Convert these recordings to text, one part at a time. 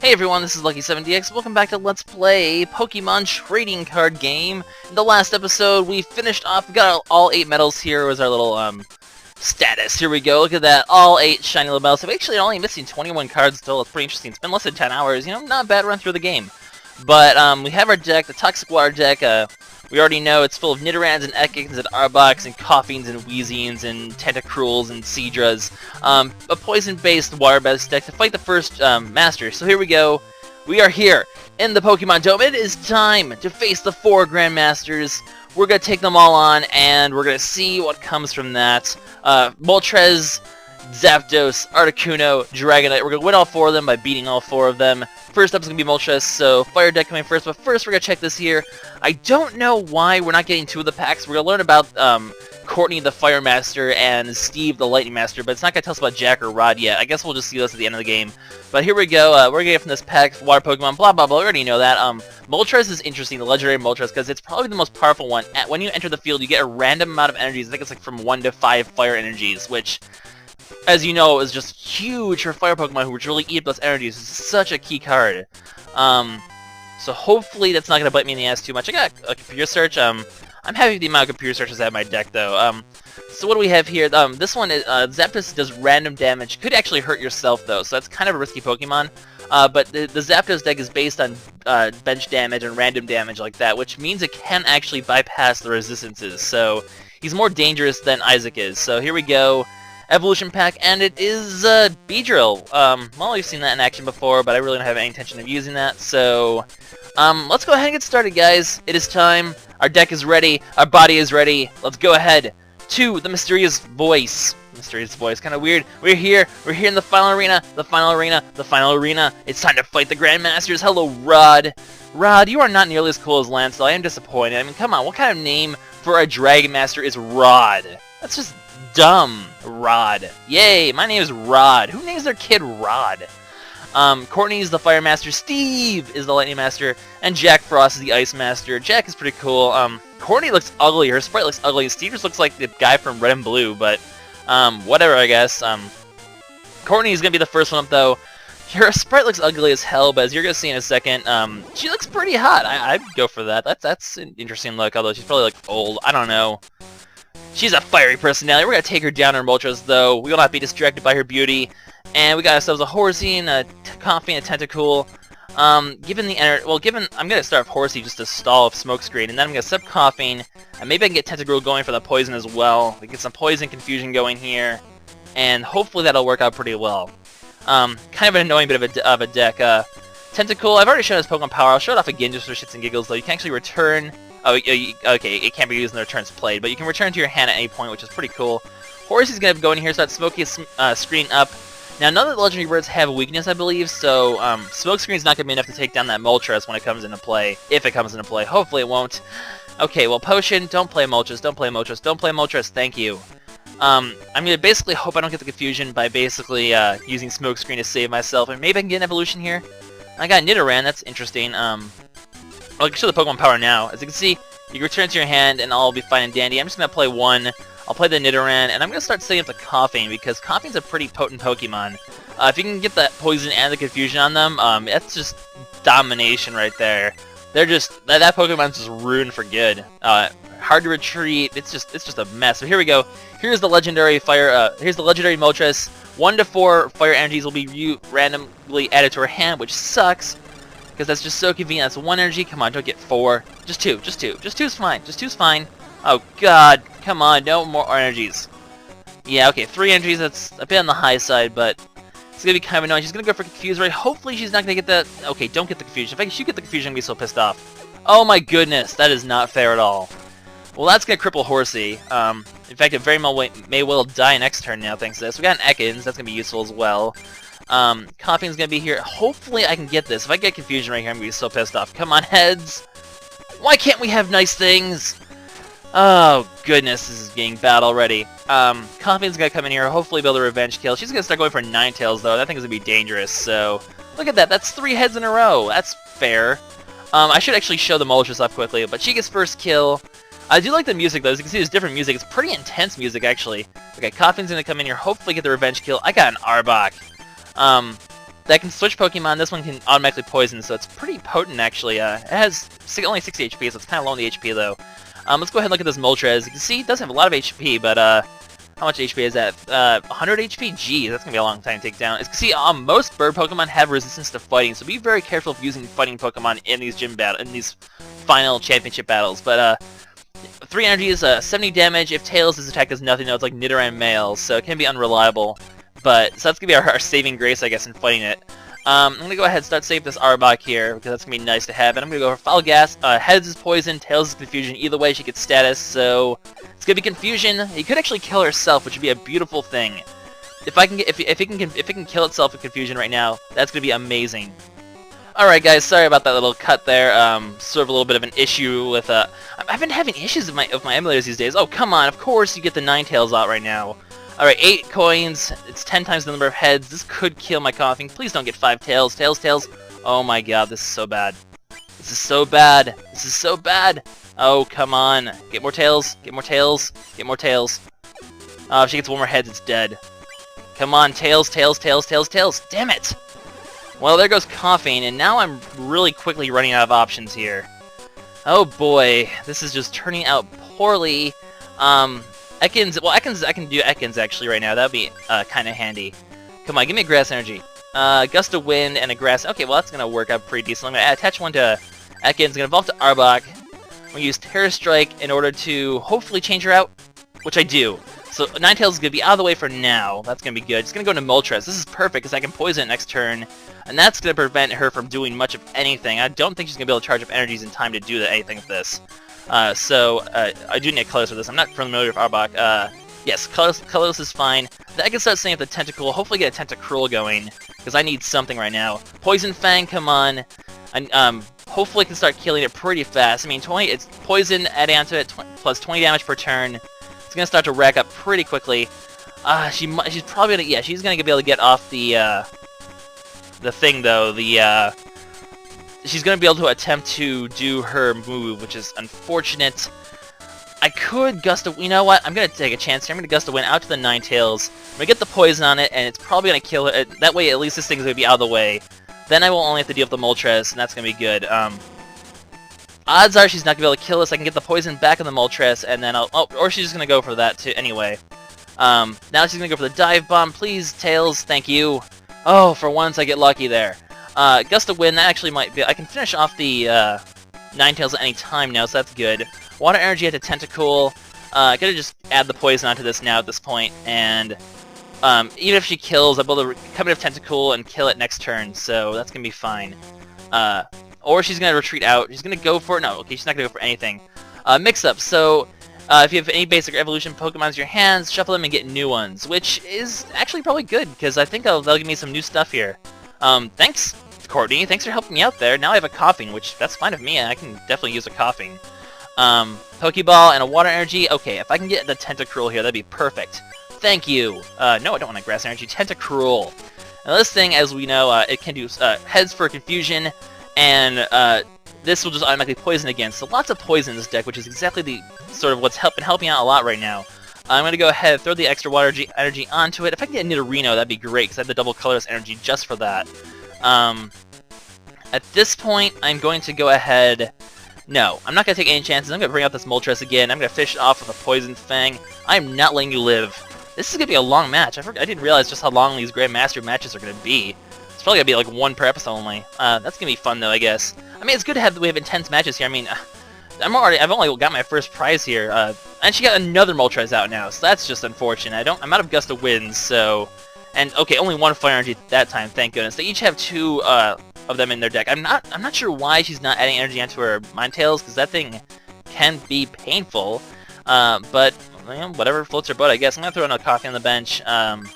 Hey everyone, this is Lucky7DX. Welcome back to Let's Play Pokemon Trading Card Game. In the last episode, we finished off. We got all 8 medals here. Was our little status. Here we go. Look at that, all 8 shiny little medals. So we actually only missing 21 cards still. It's pretty interesting. It's been less than 10 hours. You know, not a bad run through the game. But we have our deck, the Toxic Water deck. We already know it's full of Nidorans and Ekans and Arboks and Coughings and Wheezings and Tentacruels and Seadras. A poison-based water-based deck to fight the first master. So here we go. We are here in the Pokemon Dome. It is time to face the 4 Grandmasters. We're going to take them all on, and we're going to see what comes from that. Moltres, Zapdos, Articuno, Dragonite. We're going to win all 4 of them by beating all 4 of them. First up is going to be Moltres, so Fire deck coming first, but first we're going to check this here. I don't know why we're not getting 2 of the packs. We're going to learn about Courtney the Fire Master and Steve the Lightning Master, but it's not going to tell us about Jack or Rod yet. I guess we'll just see those at the end of the game. But here we go. We're going to get from this pack Water Pokemon, blah blah blah. We already know that. Moltres is interesting, the legendary Moltres, because it's probably the most powerful one. When you enter the field, you get a random amount of energies. I think it's like from 1 to 5 fire energies, which, as you know, is just huge for fire Pokemon who really eat up those energies. It's such a key card. So hopefully that's not going to bite me in the ass too much. I got a computer search. I'm happy with the amount of computer searches I have in my deck, though. So what do we have here? This one is Zapdos does random damage. Could actually hurt yourself, though, so that's kind of a risky Pokemon. But the Zapdos deck is based on bench damage and random damage like that, which means it can actually bypass the resistances. So he's more dangerous than Isaac is. So here we go. Evolution pack, and it is Beedrill. Well, we've seen that in action before, but I really don't have any intention of using that, so let's go ahead and get started, guys. It is time. Our deck is ready. Our body is ready. Let's go ahead to the mysterious voice. Mysterious voice, kind of weird. We're here in the final arena. The final arena. It's time to fight the Grandmasters. Hello, Rod. Rod, you are not nearly as cool as Lance, though. I am disappointed. I mean, come on, what kind of name for a Dragon Master is Rod? That's just dumb. Rod. Yay, my name is Rod. Who names their kid Rod? Courtney is the Fire Master, Steve is the Lightning Master, and Jack Frost is the Ice Master. Jack is pretty cool. Courtney looks ugly, her sprite looks ugly. Steve just looks like the guy from Red and Blue, but whatever, I guess. Courtney is going to be the first one up, though. Her sprite looks ugly as hell, but as you're going to see in a second, she looks pretty hot. I'd go for that. That's an interesting look, although she's probably, like, old. I don't know. She's a fiery personality. We're going to take her down in Moltres, though. We will not be distracted by her beauty. And we got ourselves a Horsey and a Coughing and a Tentacool. I'm going to start with Horsey just to stall off Smokescreen, and then I'm going to set up Coughing, and maybe I can get Tentacruel going for the poison as well. We get some poison confusion going here, and hopefully that'll work out pretty well. Kind of an annoying bit of a deck. Tentacool, I've already shown his Pokemon power. I'll show it off again just for shits and giggles, though. You can actually return. Oh, okay, it can't be used in the returns played, but you can return to your hand at any point, which is pretty cool. Horsey's going to go in here, start smoking his screen up. Now, none of the legendary birds have a weakness, I believe, so Smokescreen's not going to be enough to take down that Moltres when it comes into play, if it comes into play. Hopefully it won't. Okay, well, Potion, don't play Moltres, don't play Moltres, don't play Moltres, thank you. I'm going to basically hope I don't get the confusion by basically using Smokescreen to save myself, and maybe I can get an evolution here. I got Nidoran, that's interesting. I can show the Pokemon power now. As you can see, you can return to your hand, and all will be fine and dandy. I'm just going to play one. I'll play the Nidoran, and I'm going to start setting up the Coughing, because Coughing's a pretty potent Pokemon. If you can get that poison and the confusion on them, that's just domination right there. They're just, that Pokemon's just ruined for good. Hard to retreat, it's just a mess. So here we go. Here's the legendary here's the legendary Moltres. 1 to 4 fire energies will be randomly added to her hand, which sucks. Because that's just so convenient. That's 1 energy. Come on, don't get 4. Just 2. Just 2. Just 2's fine. Just 2's fine. Oh, God. Come on. No more energies. Yeah, okay. 3 energies. That's a bit on the high side, but it's going to be kind of annoying. She's going to go for Confuse, right? Hopefully she's not going to get that. Okay, don't get the Confusion. If she get the Confusion, I'm going to be so pissed off. Oh, my goodness. That is not fair at all. Well, that's going to cripple Horsey. In fact, it very may well die next turn now, thanks to this. We got an Ekans. That's going to be useful as well. Coughing's gonna be here. Hopefully I can get this. If I get confusion right here, I'm gonna be so pissed off. Come on, heads! Why can't we have nice things? Oh, goodness, this is getting bad already. Coughing's gonna come in here, hopefully build a revenge kill. She's gonna start going for Ninetales, though. That thing is gonna be dangerous, so... Look at that, that's 3 heads in a row. That's fair. I should actually show the Moltres up quickly, but she gets first kill. I do like the music, though. As you can see, there's different music. It's pretty intense music, actually. Okay, Coughing's gonna come in here, hopefully get the revenge kill. I got an Arbok. that can switch Pokemon. This one can automatically poison, so it's pretty potent, actually. It has only 60 HP, so it's kind of low on the HP, though. Let's go ahead and look at this Moltres. You can see it does have a lot of HP, but how much HP is that? 100 HP? Geez, that's going to be a long time to take down. As you can see, most bird Pokemon have resistance to fighting, so be very careful of using fighting Pokemon in these these final championship battles. But 3 energy is 70 damage. If Tails' attack does nothing, though, it's like Nidoran male, so it can be unreliable. But so that's going to be our saving grace, I guess, in fighting it. I'm going to go ahead and start saving this Arbok here, because that's going to be nice to have. And I'm going to go for Foul Gas. Heads is Poison, Tails is Confusion. Either way, she gets status, so it's going to be Confusion. You could actually kill herself, which would be a beautiful thing. If it can kill itself with Confusion right now, that's going to be amazing. Alright guys, sorry about that little cut there. Sort of a little bit of an issue with, I've been having issues with my emulators these days. Oh, come on, of course you get the Ninetales out right now. Alright, 8 coins, it's 10 times the number of heads. This could kill my coughing. Please don't get 5 tails. Tails. Oh my god, this is so bad. This is so bad. This is so bad. Oh, come on. Get more tails. Get more tails. Get more tails. If she gets 1 more heads, it's dead. Come on, tails. Damn it! Well, there goes coughing, and now I'm really quickly running out of options here. Oh boy, this is just turning out poorly. Ekans, well, I can do Ekans actually right now. That would be kind of handy. Come on, give me a Grass Energy. Gust of Wind and a Grass. Okay, well, that's going to work out pretty decently. I'm going to attach one to Ekans. I'm going to evolve to Arbok. I'm going to use Terra Strike in order to hopefully change her out, which I do. So Ninetales is going to be out of the way for now. That's going to be good. It's going to go into Moltres. This is perfect because I can poison it next turn, and that's going to prevent her from doing much of anything. I don't think she's going to be able to charge up energies in time to do anything with this. I do need colors for this. I'm not familiar with Arbok. Yes, colorless is fine. Then I can start setting up the Tentacool, hopefully get a Tentacruel going, because I need something right now. Poison Fang, come on. And, hopefully I can start killing it pretty fast. I mean, it's poison, adding onto it, plus 20 damage per turn. It's gonna start to rack up pretty quickly. She's probably gonna, yeah, she's gonna be able to get off the thing, though, she's going to be able to attempt to do her move, which is unfortunate. I could Gust of... You know what? I'm going to take a chance here. I'm going to Gust of Wind out to the Ninetales. I'm going to get the poison on it, and it's probably going to kill it. That way, at least this thing's going to be out of the way. Then I will only have to deal with the Moltres, and that's going to be good. Odds are she's not going to be able to kill us. I can get the poison back on the Moltres, and then or she's just going to go for that, too, anyway. Now she's going to go for the Dive Bomb. Please, Tails, thank you. Oh, for once I get lucky there. Gust of Wind, that actually might be... I can finish off the Ninetales at any time now, so that's good. Water Energy at the Tentacool. I could just add the poison onto this now at this point, and even if she kills, I'll be able to come in with Tentacool and kill it next turn, so that's going to be fine. Or she's going to retreat out. She's going to go for... No, okay, she's not going to go for anything. Mix-up, so... if you have any basic evolution Pokemon in your hands, shuffle them and get new ones, which is actually probably good, because I think they'll give me some new stuff here. Thanks, Courtney. Thanks for helping me out there. Now I have a coughing, which, that's fine with me. I can definitely use a coughing. Pokeball and a Water Energy. Okay, if I can get the Tentacruel here, that'd be perfect. Thank you. No, I don't want a Grass Energy. Tentacruel. Now this thing, as we know, it can do heads for Confusion, and this will just automatically poison again. So lots of poison in this deck, which is exactly the sort of what's been helping out a lot right now. I'm going to go ahead and throw the extra Water Energy onto it. If I can get a Nidorino, that'd be great, because I have the double colorless energy just for that. At this point, I'm going to go ahead... No, I'm not going to take any chances. I'm going to bring out this Moltres again. I'm going to fish it off with a Poison Fang. I'm not letting you live. This is going to be a long match. I didn't realize just how long these Grandmaster matches are going to be. It's probably going to be like 1 per episode only. That's going to be fun, though, I guess. I mean, it's good to have... We have intense matches here. I mean... I've only got my first prize here, and she got another Moltres out now, so that's just unfortunate. I'm out of Gust of Winds, so, and okay, only 1 Fire Energy that time, thank goodness. They each have 2 of them in their deck. I'm not sure why she's not adding energy onto her Ninetales, because that thing can be painful, but you know, whatever floats her boat, I guess. I'm gonna throw another coffee on the bench. Don't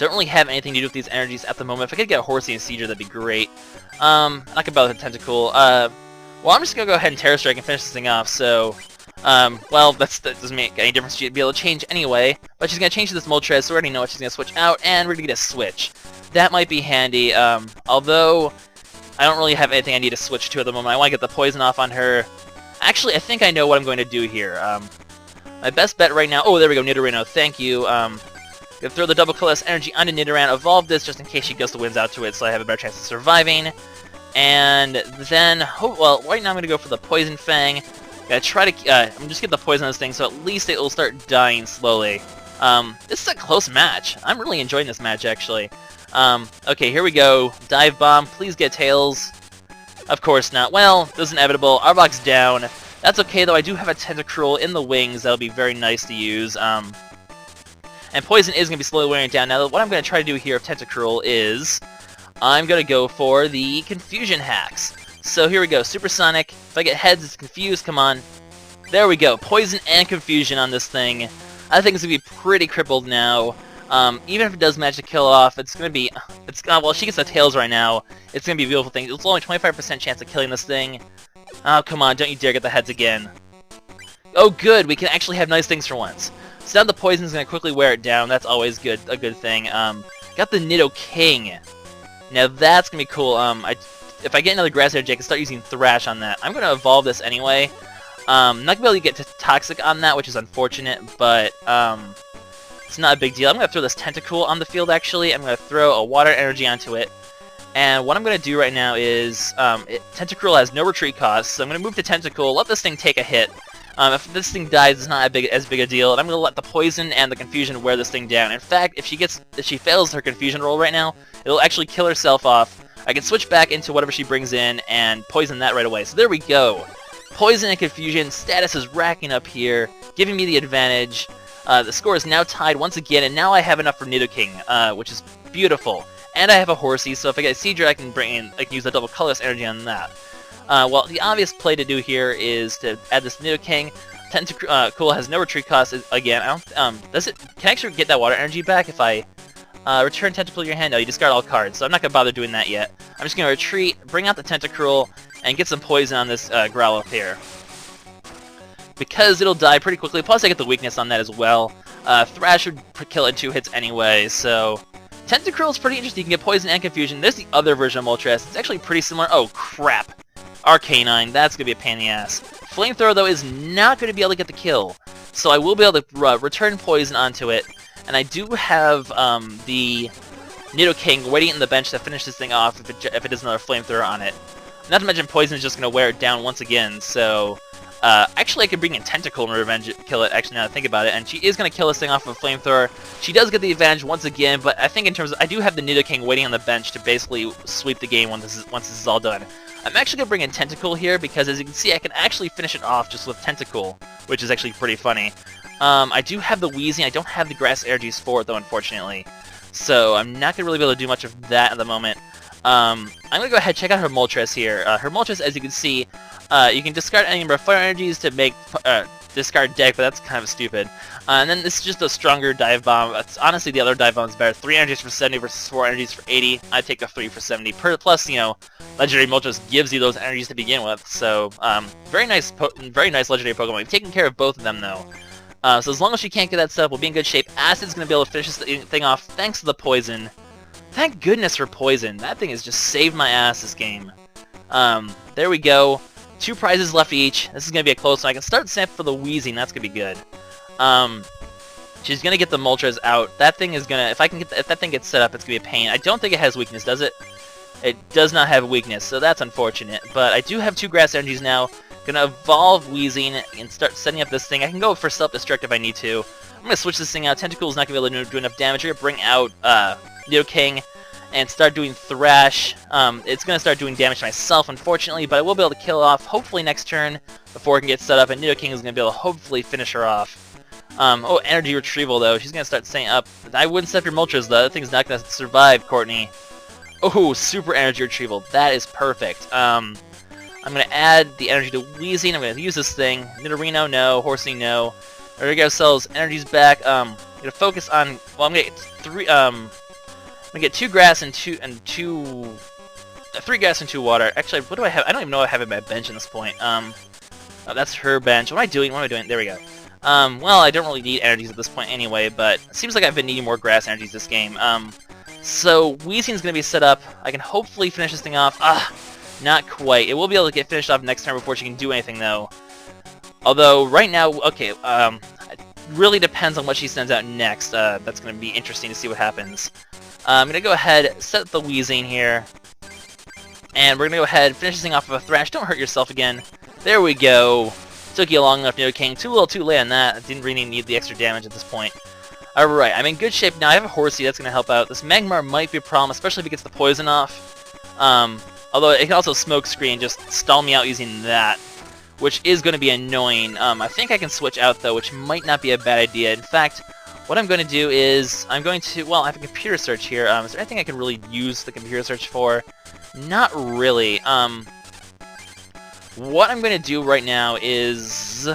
really have anything to do with these energies at the moment. If I could get a Horsey and Seizure, that'd be great. I could bother with Tentacool. Well, I'm just going to go ahead and Terra Strike and finish this thing off, so... well, that doesn't make any difference. She'd be able to change anyway, but she's going to change to this Moltres, so we already know what she's going to switch out, and we're going to get a switch. That might be handy, although I don't really have anything I need to switch to at the moment. I want to get the poison off on her. Actually, I think I know what I'm going to do here. My best bet right now... Oh, there we go, Nidorino, thank you. Gonna throw the double colorless energy onto Nidoran, evolve this just in case she gets the winds out to it, so I have a better chance of surviving. And then, well, right now I'm gonna go for the Poison Fang. Gonna try to, I'm just get the poison on this thing, so at least it will start dying slowly. This is a close match. I'm really enjoying this match, actually. Okay, here we go. Dive Bomb, please get Tails. Of course not. Well, this is inevitable. Arbok's down. That's okay, though. I do have a Tentacruel in the wings. That'll be very nice to use. And Poison is going to be slowly wearing it down. Now, what I'm going to try to do here with Tentacruel is I'm going to go for the Confusion Hacks. So here we go. Supersonic. If I get heads, it's confused. Come on. There we go. Poison and Confusion on this thing. I think it's going to be pretty crippled now. Even if it does manage to kill off, it's going to be... well, she gets the Tails right now. It's going to be a beautiful thing. It's only 25% chance of killing this thing. Oh, come on. Don't you dare get the heads again. Oh, good. We can actually have nice things for once. So now the Poison's going to quickly wear it down. That's always good. A good thing. Got the Nidoking. Now, that's going to be cool. If I get another Grass Energy, I can start using Thrash on that. I'm going to evolve this anyway. I'm not going to be able to get to Toxic on that, which is unfortunate, but it's not a big deal. I'm going to throw this Tentacool on the field, actually. I'm going to throw a Water Energy onto it. And what I'm going to do right now is, Tentacruel has no retreat cost, so I'm going to move to Tentacool, let this thing take a hit. If this thing dies, it's not as big a deal, and I'm going to let the Poison and the Confusion wear this thing down. In fact, if she fails her Confusion roll right now, it'll actually kill herself off. I can switch back into whatever she brings in and poison that right away. So there we go. Poison and Confusion, status is racking up here, giving me the advantage. The score is now tied once again, and now I have enough for Nidoking, which is beautiful. And I have a Horsey, so if I get a Seadra, I can use the double colorless energy on that. Well, the obvious play to do here is to add this Nidoking. Tentacool has no retreat cost again. Can I actually get that water energy back if I return Tentacruel to your hand? No, you discard all cards, so I'm not going to bother doing that yet. I'm just going to retreat, bring out the Tentacruel, and get some poison on this Growl up here. Because it'll die pretty quickly, plus I get the weakness on that as well. Thrash would kill it in 2 hits anyway, so... Tentacruel is pretty interesting. You can get Poison and Confusion. There's the other version of Moltres. It's actually pretty similar. Oh, crap. Arcanine. That's going to be a pain in the ass. Flamethrower, though, is not going to be able to get the kill. So I will be able to return Poison onto it. And I do have the Nidoking waiting in the bench to finish this thing off if it does another Flamethrower on it. Not to mention Poison is just going to wear it down once again, so... actually, I could bring in Tentacool and kill it, actually, now that I think about it, and she is going to kill this thing off with a Flamethrower. She does get the advantage once again, but I think in terms of... I do have the Nidoking waiting on the bench to basically sweep the game once this is all done. I'm actually going to bring in Tentacool here, because as you can see, I can actually finish it off just with Tentacool, which is actually pretty funny. I do have the Wheezing. I don't have the Grass Energies for it, though, unfortunately. So I'm not going to really be able to do much of that at the moment. I'm going to go ahead and check out her Moltres here. Her Moltres, as you can see, you can discard any number of Fire Energies to make discard deck, but that's kind of stupid. And then this is just a stronger Dive Bomb. Honestly, the other Dive Bomb is better. 3 energies for 70 versus 4 energies for 80. I take a 3 for 70. Plus, you know, Legendary Moltres gives you those energies to begin with. So, very nice Legendary Pokemon. I'm taking care of both of them, though. So as long as she can't get that stuff, we'll be in good shape. Acid's going to be able to finish this thing off thanks to the Poison. Thank goodness for Poison. That thing has just saved my ass this game. There we go. 2 prizes left each. This is going to be a close one. I can start Snap for the Wheezing. That's going to be good. She's going to get the Moltres out. That thing is going to... If that thing gets set up, it's going to be a pain. I don't think it has weakness, does it? It does not have weakness, so that's unfortunate. But I do have 2 Grass Energies now. Gonna evolve Wheezing and start setting up this thing. I can go for Self-Destruct if I need to. I'm gonna switch this thing out. Tentacool's not gonna be able to do enough damage. We're gonna bring out Nidoking and start doing Thrash. It's gonna start doing damage to myself, unfortunately, but I will be able to kill it off hopefully next turn before it can get set up, and Nidoking is gonna be able to hopefully finish her off. Oh, Energy Retrieval though. She's gonna start setting up. I wouldn't set up your Moltres though. That thing's not gonna survive, Courtney. Oh, Super Energy Retrieval. that is perfect. I'm going to add the energy to Wheezing. I'm going to use this thing. Nidorino, no. Horsey, no. There we go. Sells energies back. I'm going to focus on... Well, I'm going to get 3... I'm going to get 2 grass and 3 grass and 2 water. Actually, what do I have? I don't even know what I have in my bench at this point. Oh, that's her bench. What am I doing? What am I doing? There we go. Well, I don't really need energies at this point anyway, but it seems like I've been needing more grass energies this game. So Wheezing's going to be set up. I can hopefully finish this thing off. Not quite. It will be able to get finished off next turn before she can do anything, though. Although, right now, okay, really depends on what she sends out next. That's going to be interesting to see what happens. I'm going to go ahead, set the Wheezing here. And we're going to go ahead, finish this thing off with a Thrash. Don't hurt yourself again. There we go. Took you long enough, Nidoking. Too little too late on that. I didn't really need the extra damage at this point. Alright, I'm in good shape now. I have a Horsey. That's going to help out. This Magmar might be a problem, especially if it gets the poison off. Although it can also Smoke Screen, just stall me out using that, which is going to be annoying. I think I can switch out, though, which might not be a bad idea. In fact, what I'm going to do is, I'm going to, well, I have a computer search here. Is there anything I can really use the computer search for? Not really. What I'm going to do right now is,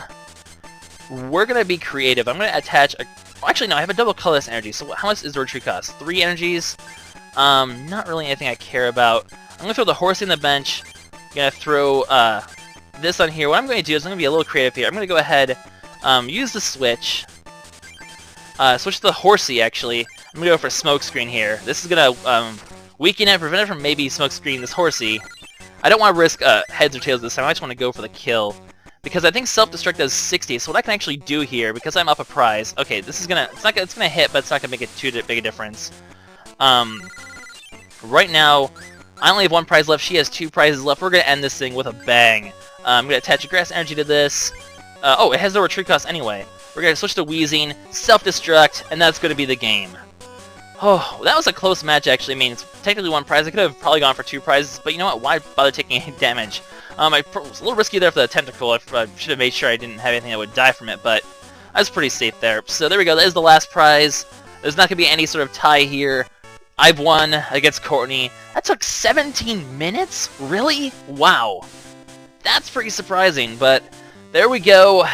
we're going to be creative. I'm going to attach a, actually, no, I have a double colorless energy, so how much is the retreat cost? 3 energies? Not really anything I care about. I'm going to throw the Horsey in the bench. I'm going to throw, this on here. What I'm going to do is I'm going to be a little creative here. I'm going to go ahead, use the switch. Switch to the Horsey, actually. I'm going to go for Smoke Screen here. This is going to weaken it, prevent it from maybe Smoke Screen this Horsey. I don't want to risk heads or tails this time. I just want to go for the kill. Because I think Self-Destruct does 60, so what I can actually do here, because I'm up a prize... Okay, this is going to... It's going to hit, but it's not going to make it too big a difference. Right now, I only have 1 prize left. She has 2 prizes left. We're going to end this thing with a bang. I'm going to attach a Grass Energy to this. Oh, it has no retreat cost anyway. We're going to switch to Wheezing, Self-Destruct, and that's going to be the game. Oh, that was a close match, actually. I mean, it's technically 1 prize. I could have probably gone for 2 prizes, but you know what? Why bother taking any damage? I was a little risky there for the Tentacle. I should have made sure I didn't have anything that would die from it, but I was pretty safe there. So there we go. That is the last prize. There's not going to be any sort of tie here. I've won against Courtney. That took 17 minutes? Really? Wow. That's pretty surprising, but there we go.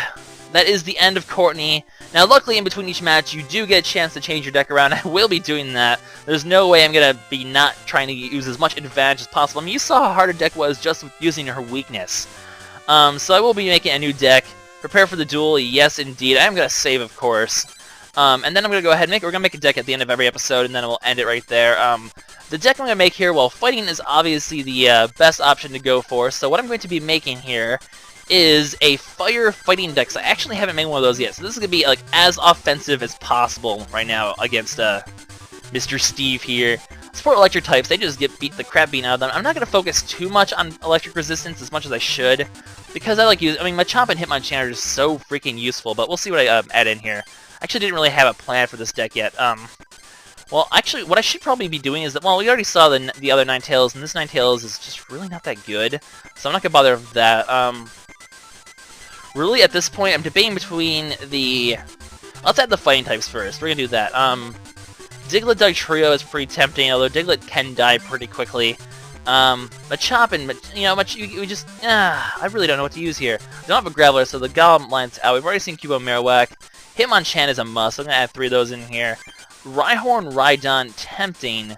That is the end of Courtney. Now, luckily, in between each match, you do get a chance to change your deck around. I will be doing that. There's no way I'm going to be not trying to use as much advantage as possible. I mean, you saw how hard her deck was just with using her weakness. So I will be making a new deck. Prepare for the duel. Yes, indeed. I am going to save, of course. And then I'm going to go ahead and we're going to make a deck at the end of every episode, and then we'll end it right there. The deck I'm going to make here, well, fighting is obviously the best option to go for. So what I'm going to be making here is a fire fighting deck. So I actually haven't made one of those yet. So this is going to be like as offensive as possible right now against Mr. Steve here. Support electric types, they just get the crap beaten out of them. I'm not going to focus too much on electric resistance as much as I should, because I like using, I mean, Machamp and Hitmonchan are just so freaking useful, but we'll see what I add in here. I actually didn't really have a plan for this deck yet. Well, actually, what I should probably be doing is that, well, we already saw the other Ninetales, and this Ninetales is just really not that good, so I'm not going to bother with that. Really, at this point, I'm debating between the... Let's add the fighting types first. We're going to do that. Diglett Dugtrio is pretty tempting, although Diglett can die pretty quickly. Machamp and, you know, we just... I really don't know what to use here. I don't have a Graveler, so the Golem line's out. We've already seen Cubo Marowak. Hitmonchan is a must, so I'm going to add 3 of those in here. Rhyhorn, Rhydon, tempting.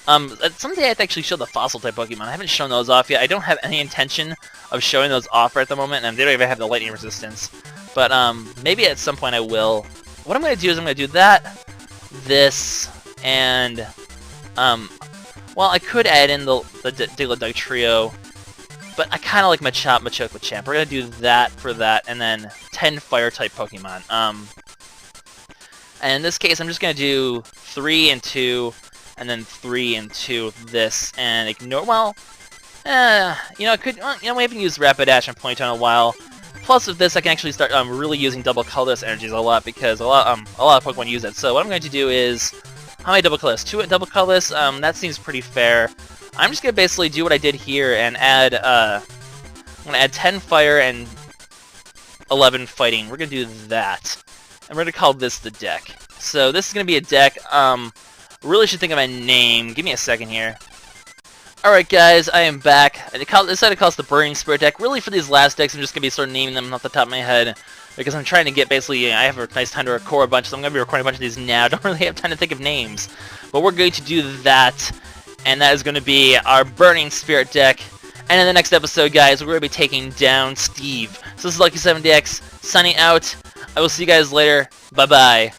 Someday I have to actually show the Fossil-type Pokemon. I haven't shown those off yet. I don't have any intention of showing those off right at the moment, and they don't even have the lightning resistance. But, maybe at some point I will. What I'm going to do is I'm going to do that, this, and, well, I could add in the Diglett Dugtrio, but I kind of like Machamp, Machamp. We're going to do that for that, and then 10 Fire-type Pokemon. And in this case, I'm just going to do 3 and 2, and then 3 and 2 of this, and ignore, well, you know, we haven't used Rapidash and Ponyta in a while. Plus with this, I can actually start really using double colorless energies a lot, because a lot of Pokemon use it. So what I'm going to do is, how many double colorless? 2 double colorless. That seems pretty fair. I'm just going to basically do what I did here and add, I'm going to add 10 fire and 11 fighting. We're going to do that. And we're going to call this the deck. So this is going to be a deck, really should think of a name. Give me a second here. Alright guys, I am back. I decided to call this the Burning Spirit deck. Really for these last decks, I'm just going to be sort of naming them off the top of my head, because I'm trying to get basically, I have a nice time to record a bunch, so I'm going to be recording a bunch of these now. I don't really have time to think of names. But we're going to do that, and that is going to be our Burning Spirit deck. And in the next episode, guys, we're going to be taking down Steve. So this is Lucky7DX, signing out. I will see you guys later. Bye-bye.